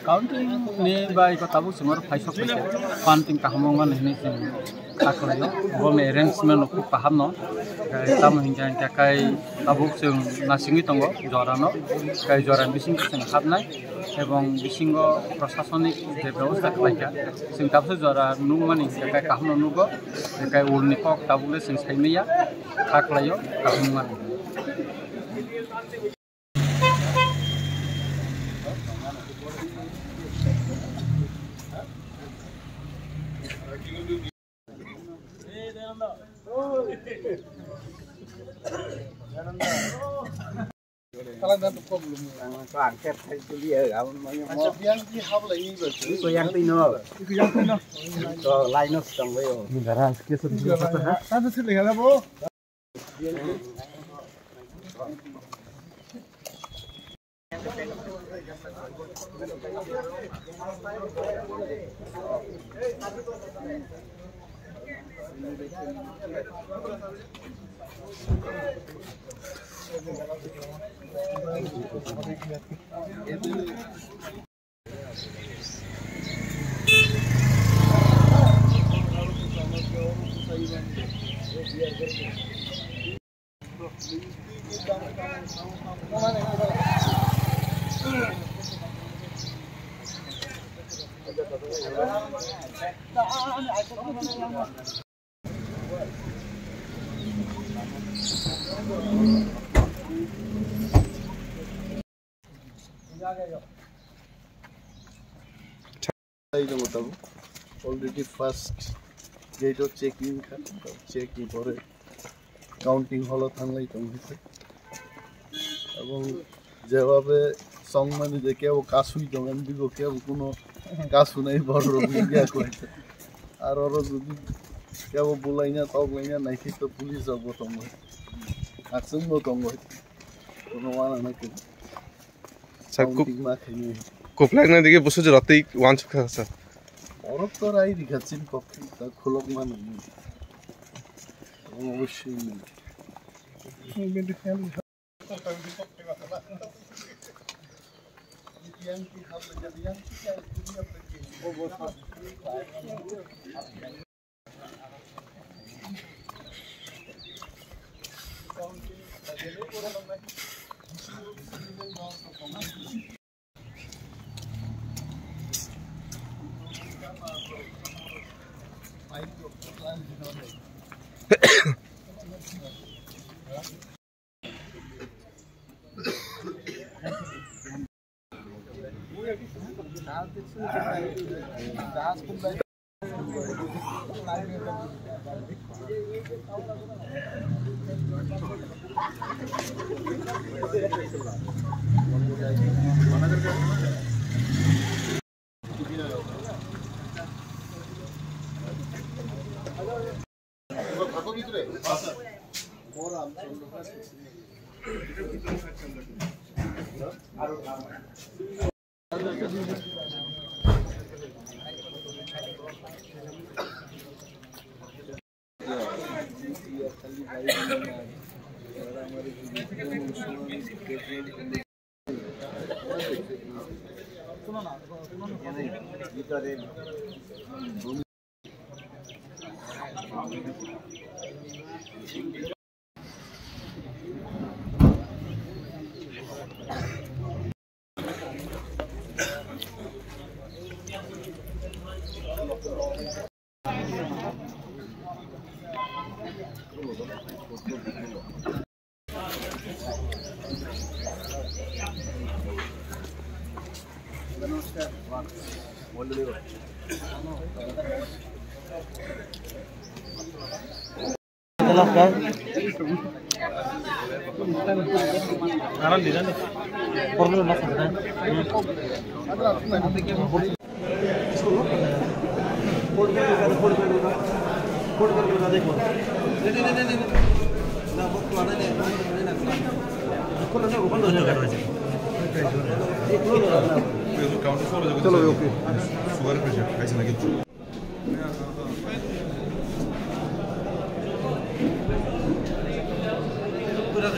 Counting ni by kota bu semua faisok saja. Counting kahamongan ini sih takutnya. Gua arrangement aku paham no. Kamu hingga kai tabuk sih nasingi tunggu jorano. Kai joran bising sih habnai. Ebong bisingo prosasonik je ବ୍ୟବস্থা kelaika. Sing tabu jora nungmani kai kahno nugo. Kai urnikok tabu le sing saimiya. Kaklayo kahamongan. Kalau ada problem, angkat itu dia, kamu macam yang di hal ini betul. Itu yang tino, so line of sampai oh. Negara sekitar apa? Tapi sih lihat apa? Already first gate of checking for counting holo thanglai tongse এবং যেভাবে সংমানি যে কেউ কাশুই জমেন দিগো কেউ কোনো কাশু নাই বড় media কইছে আর ওর যদি কেউ বলাই না তগলাই না নাই তো পুলিশ যাব তঙ্গ আকসম তঙ্গ কোনো মানে না কি সাকুপ মা খাইনি কোপলাক না দিকে বসে রাতেই ওয়ান চক আছে ওর তো রাই দেখাচ্ছেন পক্ষে তা খোলক মানে অবশ্যই चलो ओके शुगर प्रेशर कैसे लगे पूरा